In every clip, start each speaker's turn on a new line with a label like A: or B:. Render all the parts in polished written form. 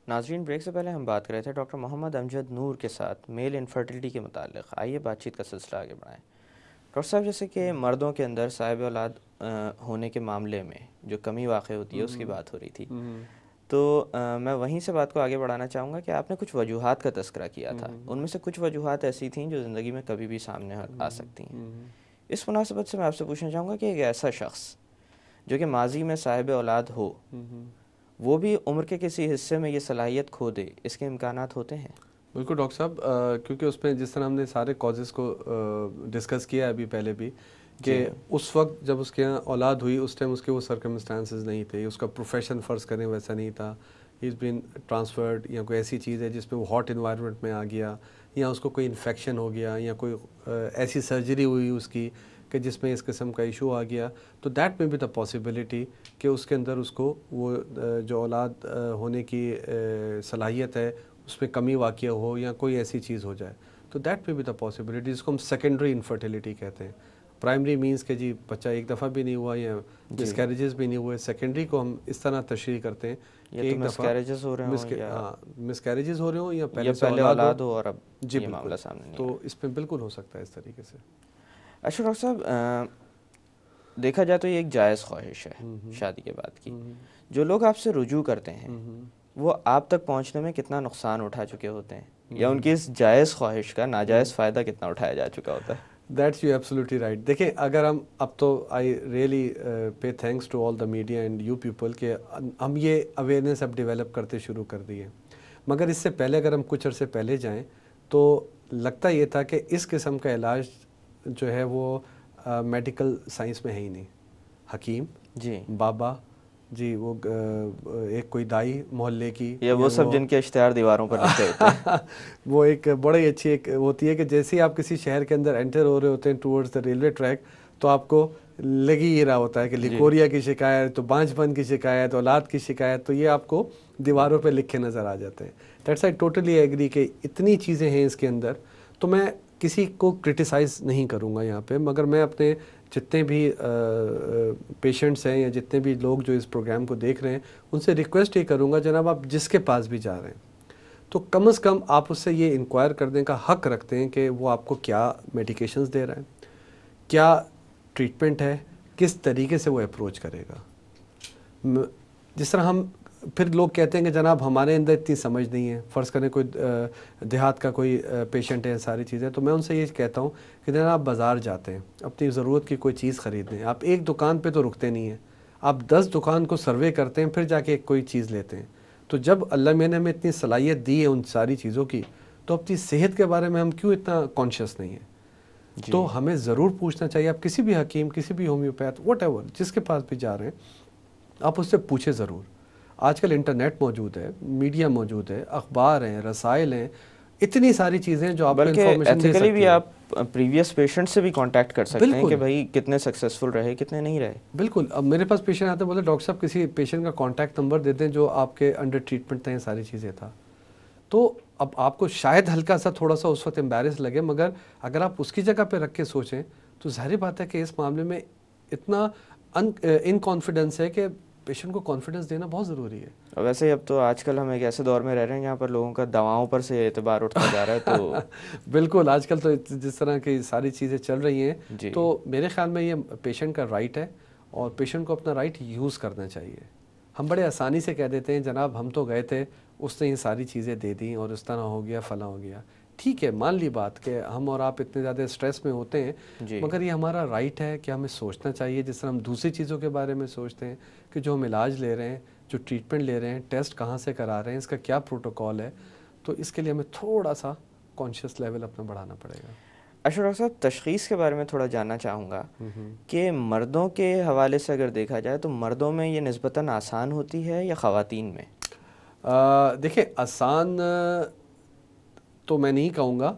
A: ناظرین، بریک سے پہلے ہم بات کر رہے تھے ڈاکٹر محمد امجد نور کے ساتھ میل انفرٹیلٹی کے متعلق. آئیے بات چیت کا سلسلہ آگے بڑھائیں. ڈاکٹر صاحب، جیسے کہ مردوں کے اندر صاحب اولاد ہونے کے معاملے میں جو کمی واقع ہوتی ہے اس کی بات ہو رہی تھی، تو میں وہیں سے بات کو آگے بڑھانا چاہوں گا کہ آپ نے کچھ وجوہات کا تذکرہ کیا تھا. ان میں سے کچھ وجوہات ایسی تھیں جو زندگی میں کبھی بھی سامنے آ سکتی ہیں. اس مناسبت سے میں آپ سے پوچھنا چاہوں گا کہ ایک ایسا شخص جو کہ ماضی میں صاحب اولاد ہو، وہ بھی عمر کے کسی حصے میں یہ صلاحیت کھو دے، اس کے امکانات ہوتے ہیں؟
B: بالکل ڈاکٹر صاحب، کیونکہ اس میں جس طرح ہم نے سارے کازز کو ڈسکس کیا ہے ابھی پہلے بھی، کہ اس وقت جب اس کے یہاں اولاد ہوئی اس ٹائم اس کے وہ سرکمسٹانسز نہیں تھے، اس کا پروفیشن فرض کریں ویسا نہیں تھا، ہی از بین ٹرانسفرڈ، یا کوئی ایسی چیز ہے جس میں وہ ہاٹ انوائرمنٹ میں آ گیا، یا اس کو کوئی انفیکشن ہو گیا، یا کوئی ایسی سرجری ہوئی اس کی کہ جس میں اس قسم کا ایشو آ گیا، تو دیٹ میں بھی دا پاسبلٹی کہ اس کے اندر اس کو وہ جو اولاد ہونے کی صلاحیت ہے اس میں کمی واقع ہو یا کوئی ایسی چیز ہو جائے، تو دیٹ میں بھی دا پاسبلٹی، جس کو ہم سیکنڈری انفرٹیلیٹی کہتے ہیں. پرائمری مینس کہ جی بچہ ایک دفعہ بھی نہیں ہوا یا مس کیریجز بھی نہیں ہوئے. سیکنڈری کو ہم اس طرح تشریح کرتے ہیں کہ ایک دفعہ مس کیریجز ہو رہے ہوں یا پہلے سے اولاد ہو
A: اور اب
B: جی
A: یہ معاملہ سامنے نہیں.
B: تو اس میں بالکل ہو سکتا ہے اس طریقے سے.
A: اچھا ڈاکٹر صاحب، دیکھا جائے تو یہ ایک جائز خواہش ہے شادی کے بعد کی. جو لوگ آپ سے رجوع کرتے ہیں وہ آپ تک پہنچنے میں کتنا نقصان اٹھا چکے ہوتے ہیں، یا ان کی اس جائز خواہش کا ناجائز فائدہ کتنا اٹھایا جا چکا ہوتا ہے؟
B: That's you absolutely right. دیکھیں، اگر ہم اب تو I really pay thanks to all the media and you people کہ ہم یہ اویئرنیس اب ڈیولپ کرتے شروع کر دی ہے، مگر اس سے پہلے اگر ہم کچھ عرصے پہلے جائیں تو لگتا یہ تھا کہ اس قسم کا علاج جو ہے وہ میڈیکل سائنس میں ہے ہی نہیں. حکیم
A: جی،
B: بابا جی، وہ ایک کوئی دائی محلے کی،
A: یا وہ سب جن کے اشتہار دیواروں پر لکھے ہوتے ہیں
B: وہ ایک بڑی اچھی ایک ہوتی ہے کہ جیسے ہی آپ کسی شہر کے اندر انٹر ہو رہے ہوتے ہیں ٹورڈز دا ریلوے ٹریک، تو آپ کو لگی ہی رہا ہوتا ہے کہ لیکوریا کی شکایت، تو بانجھ پن کی شکایت، اولاد کی شکایت، تو یہ آپ کو دیواروں پہ لکھے نظر آ جاتے ہیں. دیٹس آئی ٹوٹلی ایگری کہ اتنی چیزیں ہیں اس کے اندر. تو میں کسی کو کرٹیسائز نہیں کروں گا یہاں پہ، مگر میں اپنے جتنے بھی پیشنٹس ہیں یا جتنے بھی لوگ جو اس پروگرام کو دیکھ رہے ہیں ان سے ریکویسٹ یہ کروں گا، جناب آپ جس کے پاس بھی جا رہے ہیں تو کم از کم آپ اس سے یہ انکوائر کرنے کا حق رکھتے ہیں کہ وہ آپ کو کیا میڈیکیشنز دے رہا ہے، کیا ٹریٹمنٹ ہے، کس طریقے سے وہ اپروچ کرے گا. جس طرح ہم پھر لوگ کہتے ہیں کہ جناب ہمارے اندر اتنی سمجھ نہیں ہے، فرض کریں کوئی دیہات کا کوئی پیشنٹ ہے، ساری چیزیں، تو میں ان سے یہ کہتا ہوں کہ جناب آپ بازار جاتے ہیں اپنی ضرورت کی کوئی چیز خریدنے، آپ ایک دکان پہ تو رکتے نہیں ہیں، آپ 10 دکان کو سروے کرتے ہیں، پھر جا کے کوئی چیز لیتے ہیں. تو جب اللہ میں نے ہمیں اتنی صلاحیت دی ہے ان ساری چیزوں کی، تو اپنی صحت کے بارے میں ہم کیوں اتنا کانشیس نہیں ہیں؟ تو ہمیں ضرور پوچھنا چاہیے. آپ کسی بھی حکیم، کسی بھی ہومیوپیتھ، واٹ ایور، جس کے پاس بھی جا رہے ہیں آپ اس سے پوچھیں ضرور. آج کل انٹرنیٹ موجود ہے، میڈیا موجود ہے، اخبار ہیں، رسائل ہیں، اتنی ساری چیزیں جو آپ کو انفارمیشن دے سکتی ہیں.
A: بھی آپ پریویس پیشنٹ سے بھی کانٹیکٹ کر سکتے ہیں کہ بھائی کتنے سکسیزفل رہے، کتنے نہیں رہے.
B: بالکل. اب میرے پاس پیشنٹ آتے ہیں، بولتے ڈاکٹر صاحب کسی پیشنٹ کا کانٹیکٹ نمبر دے دیں جو آپ کے انڈر ٹریٹمنٹ تھے، ساری چیزیں تھا. تو اب آپ کو شاید ہلکا سا تھوڑا سا اس وقت امبیرس لگے، مگر اگر آپ اس کی جگہ پہ رکھ کے سوچیں تو ظاہر بات ہے کہ اس معاملے میں اتنا ان کانفیڈنس ہے کہ پیشنٹ کو کانفیڈنس دینا بہت ضروری ہے.
A: اور ویسے ہی اب تو آج کل ہم ایک ایسے دور میں رہ رہے ہیں جہاں پر لوگوں کا دواؤں پر سے اعتبار اٹھتا جا رہا ہے. تو
B: بالکل، آج کل تو جس طرح کی ساری چیزیں چل رہی ہیں، تو میرے خیال میں یہ پیشنٹ کا رائٹ ہے اور پیشنٹ کو اپنا رائٹ یوز کرنا چاہیے. ہم بڑے آسانی سے کہہ دیتے ہیں جناب ہم تو گئے تھے، اس نے یہ ساری چیزیں دے دیں اور اس طرح ہو گیا، فلاں ہو گیا. ٹھیک ہے، مان لی بات کہ ہم اور آپ اتنے زیادہ اسٹریس میں ہوتے ہیں، مگر یہ ہمارا رائٹ ہے کہ ہمیں سوچنا چاہیے جس طرح ہم دوسری چیزوں کے بارے میں سوچتے ہیں کہ جو ہم علاج لے رہے ہیں، جو ٹریٹمنٹ لے رہے ہیں، ٹیسٹ کہاں سے کرا رہے ہیں، اس کا کیا پروٹوکول ہے. تو اس کے لیے ہمیں تھوڑا سا کانشیس لیول اپنا بڑھانا پڑے گا.
A: اچھا ڈاکٹر صاحب، تشخیص کے بارے میں تھوڑا جاننا چاہوں گا کہ مردوں کے حوالے سے اگر دیکھا جائے تو مردوں میں یہ نسبتاً آسان ہوتی ہے یا خواتین میں؟
B: دیکھیں، آسان تو میں نہیں کہوں گا.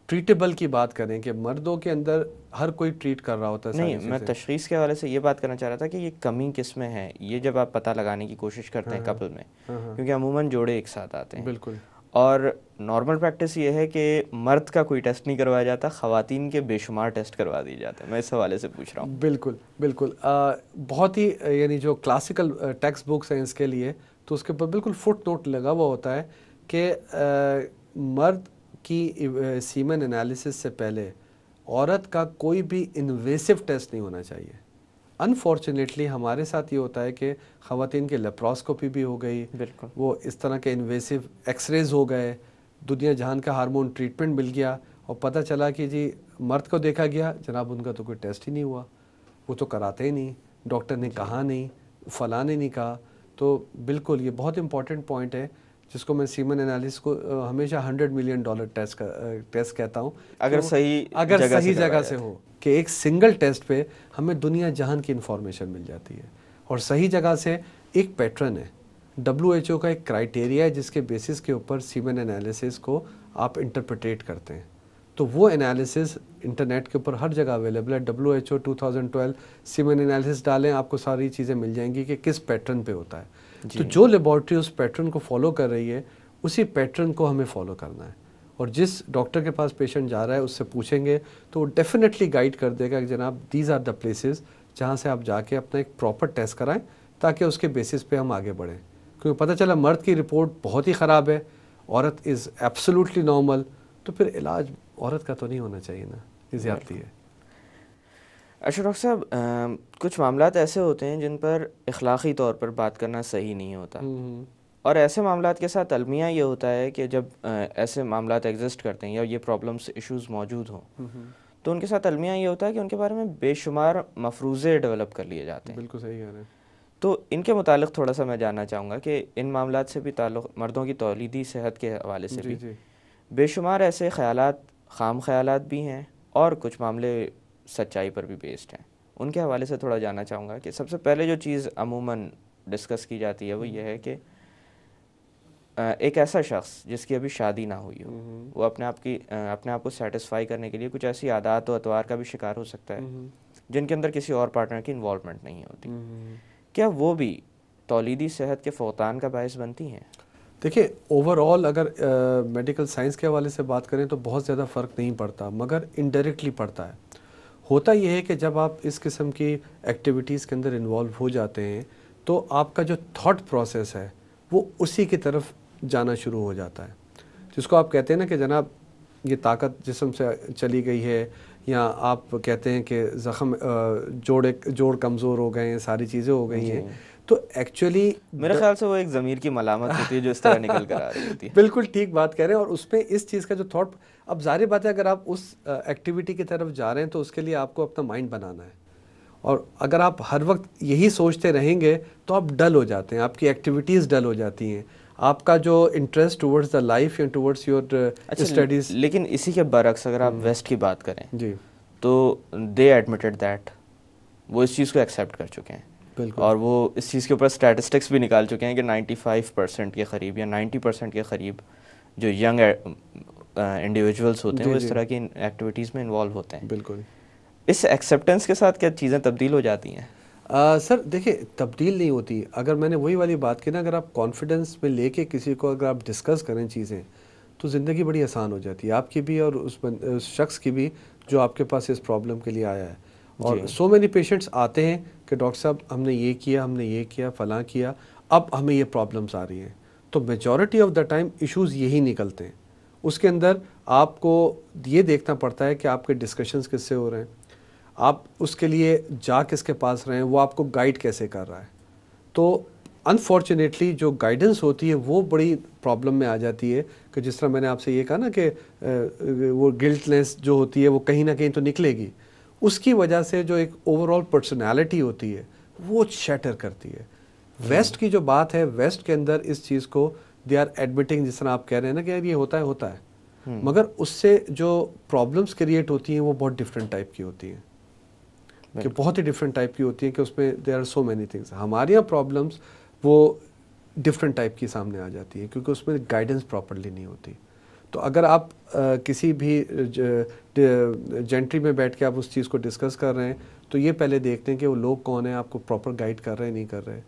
B: ٹریٹیبل کی بات کریں کہ مردوں کے اندر ہر کوئی ٹریٹ کر رہا ہوتا ہے.
A: نہیں، میں تشخیص کے حوالے سے یہ بات کرنا چاہ رہا تھا کہ یہ کمی کس میں ہے، یہ جب آپ پتہ لگانے کی کوشش کرتے ہیں کپل میں، کیونکہ عموماً جوڑے ایک ساتھ آتے ہیں.
B: بالکل.
A: اور نارمل پریکٹس یہ ہے کہ مرد کا کوئی ٹیسٹ نہیں کروایا جاتا, خواتین کے بے شمار ٹیسٹ کروا دیے جاتے ہیں. میں اس حوالے سے پوچھ رہا ہوں.
B: بالکل بالکل, بہت ہی یعنی جو کلاسیکل ٹیکسٹ بکس ہیں اس کے لیے, تو اس کے اوپر بالکل فٹ نوٹ لگا ہوا ہوتا ہے کہ مرد کی سیمن انالیسس سے پہلے عورت کا کوئی بھی انویسو ٹیسٹ نہیں ہونا چاہیے. انفارچونیٹلی ہمارے ساتھ یہ ہوتا ہے کہ خواتین کے لیپراسکوپی بھی ہو گئی,
A: بالکل,
B: وہ اس طرح کے انویسو ایکس ریز ہو گئے, دنیا جہان کا ہارمون ٹریٹمنٹ مل گیا, اور پتہ چلا کہ جی مرد کو دیکھا گیا, جناب ان کا تو کوئی ٹیسٹ ہی نہیں ہوا, وہ تو کراتے ہی نہیں, ڈاکٹر نے کہا نہیں, فلاں نے نہیں کہا. تو بالکل یہ بہت امپورٹنٹ پوائنٹ ہے جس کو میں سیمن انالیسس کو ہمیشہ $100 ملین ٹیسٹ کہتا ہوں,
A: اگر
B: صحیح جگہ سے ہو, کہ ایک سنگل ٹیسٹ پہ ہمیں دنیا جہان کی انفارمیشن مل جاتی ہے, اور صحیح جگہ سے. ایک پیٹرن ہے, WHO کا ایک کرائٹیریا ہے جس کے بیسس کے اوپر سیمن انالیسس کو آپ انٹرپریٹیٹ کرتے ہیں. تو وہ انالیسس انٹرنیٹ کے اوپر ہر جگہ اویلیبل ہے. WHO 2012 سیمن انالیسس ڈالیں, آپ کو ساری چیزیں مل جائیں گی کہ کس پیٹرن پہ ہوتا ہے. تو جو لیبارٹری اس پیٹرن کو فالو کر رہی ہے, اسی پیٹرن کو ہمیں فالو کرنا ہے. اور جس ڈاکٹر کے پاس پیشنٹ جا رہا ہے اس سے پوچھیں گے تو وہ ڈیفینیٹلی گائیڈ کر دے گا کہ جناب دیز آر دا پلیسز جہاں سے آپ جا کے اپنا ایک پراپر ٹیسٹ کرائیں, تاکہ اس کے بیسس پہ ہم آگے بڑھیں. کیونکہ پتہ چلا مرد کی رپورٹ بہت ہی خراب ہے, عورت از ایبسولوٹلی نارمل, تو پھر علاج عورت کا تو نہیں ہونا چاہیے نا, یہ زیادتی ہے.
A: اچھا ڈاکٹر صاحب, کچھ معاملات ایسے ہوتے ہیں جن پر اخلاقی طور پر بات کرنا صحیح نہیں ہوتا, اور ایسے معاملات کے ساتھ المیہ یہ ہوتا ہے کہ جب ایسے معاملات ایگزسٹ کرتے ہیں یا یہ پرابلمس ایشوز موجود ہوں, تو ان کے ساتھ المیہ یہ ہوتا ہے کہ ان کے بارے میں بے شمار مفروضے ڈیولپ کر لیے جاتے ہیں.
B: بالکل صحیح کہہ رہے ہیں.
A: تو ان کے متعلق تھوڑا سا میں جاننا چاہوں گا کہ ان معاملات سے بھی تعلق, مردوں کی تولیدی صحت کے حوالے سے بھی بے شمار ایسے خیالات, خام خیالات بھی ہیں, اور کچھ معاملے سچائی پر بھی بیسڈ ہیں. ان کے حوالے سے تھوڑا جاننا چاہوں گا کہ سب سے پہلے جو چیز عموماً ڈسکس کی جاتی ہے وہ یہ ہے کہ ایک ایسا شخص جس کی ابھی شادی نہ ہوئی ہو, وہ اپنے آپ کو سیٹسفائی کرنے کے لیے کچھ ایسی عادات و اطوار کا بھی شکار ہو سکتا ہے جن کے اندر کسی اور پارٹنر کی انوالومنٹ نہیں ہوتی. کیا وہ بھی تولیدی صحت کے فقدان کا باعث بنتی ہیں؟
B: دیکھیں, اوور آل اگر میڈیکل سائنس کے حوالے سے بات کریں تو بہت زیادہ فرق نہیں پڑتا, مگر انڈائریکٹلی پڑتا ہے. ہوتا یہ ہے کہ جب آپ اس قسم کی ایکٹیویٹیز کے اندر انوالو ہو جاتے ہیں تو آپ کا جو تھاٹ پروسیس ہے وہ اسی کی طرف جانا شروع ہو جاتا ہے, جس کو آپ کہتے ہیں نا کہ جناب یہ طاقت جسم سے چلی گئی ہے, یا آپ کہتے ہیں کہ زخم جوڑ کمزور ہو گئے ہیں, ساری چیزیں ہو گئی ہیں. تو ایکچولی
A: میرے خیال سے وہ ایک ضمیر کی ملامت ہوتی ہے جو اس طرح نکل کر آ رہی ہوتی ہے.
B: بالکل ٹھیک بات کہہ رہے ہیں. اور اس پہ اس چیز کا جو تھاٹ, اب ظاہر بات ہے اگر آپ اس ایکٹیویٹی کی طرف جا رہے ہیں تو اس کے لیے آپ کو اپنا مائنڈ بنانا ہے, اور اگر آپ ہر وقت یہی سوچتے رہیں گے تو آپ ڈل ہو جاتے ہیں, آپ کی ایکٹیویٹیز ڈل ہو جاتی ہیں, آپ کا جو انٹرسٹ ٹورڈز دا لائف یا ٹورڈز یور اسٹڈیز.
A: لیکن اسی کے برعکس اگر آپ ویسٹ کی بات کریں
B: جی
A: تو دے ایڈمیٹڈ دیٹ, وہ اس چیز کو ایکسیپٹ کر چکے ہیں, اور وہ اس چیز کے اوپر اسٹیٹسٹکس بھی نکال چکے ہیں کہ 95% کے قریب یا 90% کے قریب جو ینگ انڈیویجولس ہوتے ہیں وہ اس طرح کی ایکٹیویٹیز میں انوالو ہوتے ہیں.
B: بالکل.
A: اس ایکسیپٹنس کے ساتھ کیا چیزیں تبدیل ہو جاتی ہیں؟
B: سر دیکھیں, تبدیل نہیں ہوتی. اگر میں نے وہی والی بات کی نا, اگر آپ کانفیڈنس میں لے کے کسی کو اگر آپ ڈسکس کریں چیزیں تو زندگی بڑی آسان ہو جاتی ہے, آپ کی بھی اور اس شخص کی بھی جو آپ کے پاس اس پرابلم کے لیے آیا ہے. اور سو مینی پیشنٹس آتے ہیں کہ ڈاکٹر صاحب ہم نے یہ کیا, ہم نے یہ کیا, فلاں کیا, اب ہمیں یہ پرابلمس آ رہی ہیں. تو majority of the time issues یہی نکلتے ہیں. اس کے اندر آپ کو یہ دیکھنا پڑتا ہے کہ آپ کے ڈسکشنز کس سے ہو رہے ہیں, آپ اس کے لیے جا کس کے پاس رہے ہیں, وہ آپ کو گائیڈ کیسے کر رہا ہے. تو انفارچونیٹلی جو گائیڈنس ہوتی ہے وہ بڑی پرابلم میں آ جاتی ہے, کہ جس طرح میں نے آپ سے یہ کہا نا کہ وہ گلٹنس جو ہوتی ہے وہ کہیں نہ کہیں تو نکلے گی. اس کی وجہ سے جو ایک اوور آل پرسنالٹی ہوتی ہے وہ شیٹر کرتی ہے. ویسٹ کی جو بات ہے, ویسٹ کے اندر اس چیز کو دے آر ایڈمٹنگ, جس طرح آپ کہہ رہے ہیں نا کہ یار یہ ہوتا ہے, مگر اس سے جو پرابلمس کریٹ ہوتی ہیں وہ بہت ڈفرینٹ ٹائپ کی ہوتی ہیں, کہ بہت ہی ڈفرینٹ ٹائپ کی ہوتی ہیں, کہ اس میں there are so many things. ہمارے یہاں پرابلمس وہ ڈفرینٹ ٹائپ کی سامنے آ جاتی ہیں, کیونکہ اس میں گائیڈنس پراپرلی نہیں ہوتی. تو اگر آپ کسی بھی جینٹری میں بیٹھ کے آپ اس چیز کو ڈسکس کر رہے ہیں تو یہ پہلے دیکھتے ہیں کہ وہ لوگ کون ہیں, آپ کو پراپر گائیڈ کر رہے ہیں نہیں کر رہے.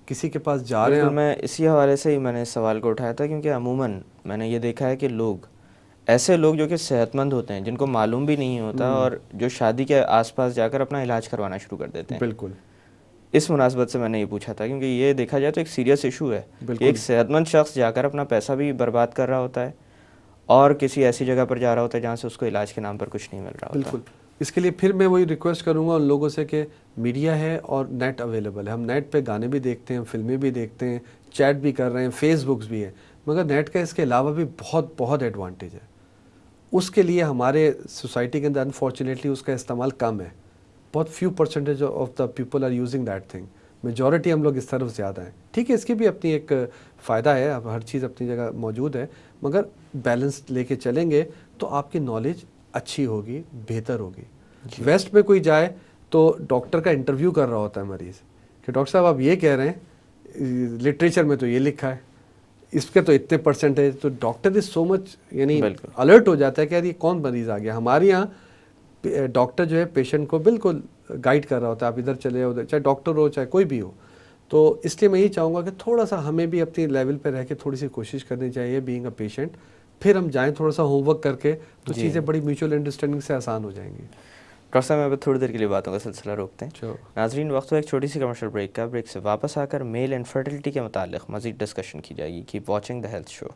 B: کسی کے پاس جا رہے ہیں.
A: میں اسی حوالے سے ہی میں نے اس سوال کو اٹھایا تھا کیونکہ عموماً میں نے یہ دیکھا ہے کہ ایسے لوگ جو کہ صحت مند ہوتے ہیں، جن کو معلوم بھی نہیں ہوتا، اور جو شادی کے آس پاس جا کر اپنا علاج کروانا شروع کر دیتے ہیں.
B: بالکل
A: اس مناسبت سے میں نے یہ پوچھا تھا کیونکہ یہ دیکھا جائے تو ایک سیریس ایشو ہے کہ ایک صحت مند شخص جا کر اپنا پیسہ بھی برباد کر رہا ہوتا ہے اور کسی ایسی جگہ پر جا رہا ہوتا ہے جہاں سے اس کو علاج کے نام پر کچھ نہیں مل رہا ہوتا.
B: بالکل. اس کے لیے پھر میں وہی ریکویسٹ کروں گا ان لوگوں سے کہ میڈیا ہے اور نیٹ اویلیبل ہے. ہم نیٹ پہ گانے بھی دیکھتے ہیں، فلمیں بھی دیکھتے ہیں، چیٹ بھی کر رہے ہیں، فیس بکس بھی ہیں، مگر نیٹ کا اس کے علاوہ بھی بہت بہت ایڈوانٹیج ہے. اس کے لیے ہمارے سوسائٹی کے اندر انفارچونیٹلی اس کا استعمال کم ہے. بہت few percentage of the people are using that thing. Majority ہم لوگ اس طرف زیادہ ہیں. ٹھیک ہے، اس کی بھی اپنی ایک فائدہ ہے، اب ہر چیز اپنی جگہ موجود ہے، مگر بیلنس لے کے چلیں گے تو آپ کی نالج اچھی ہوگی، بہتر ہوگی. ویسٹ میں کوئی جائے تو ڈاکٹر کا انٹرویو کر رہا ہوتا ہے مریض کہ ڈاکٹر صاحب آپ یہ کہہ رہے ہیں، لٹریچر میں تو یہ لکھا ہے، اس کے تو اتنے پرسنٹیج. تو ڈاکٹر از سو مچ یعنی الرٹ ہو جاتا ہے کہ یار یہ کون مریض آ گیا. ہمارے یہاں ڈاکٹر جو ہے پیشنٹ کو بالکل گائیڈ کر رہا ہوتا ہے، آپ ادھر چلے ادھر، چاہے ڈاکٹر ہو چاہے کوئی بھی ہو. تو اس لیے میں یہ چاہوں گا کہ تھوڑا سا ہمیں بھی اپنی لیول پہ رہ کے تھوڑی سی کوشش کرنی چاہیے بینگ اے پیشنٹ. پھر ہم جائیں تھوڑا سا ہوم ورک کر کے تو چیزیں بڑی میوچل انڈرسٹینڈنگ سے آسان ہو جائیں گی.
A: ڈاکٹر صاحب میں تھوڑی دیر کے لیے باتوں کا سلسلہ روکتے ہیں. ناظرین وقت ہو ایک چھوٹی سی کمرشل بریک کا. بریک سے واپس آ کر میل انفرٹیلٹی کے متعلق مزید ڈسکشن کی جائے گی. Keep watching the health show.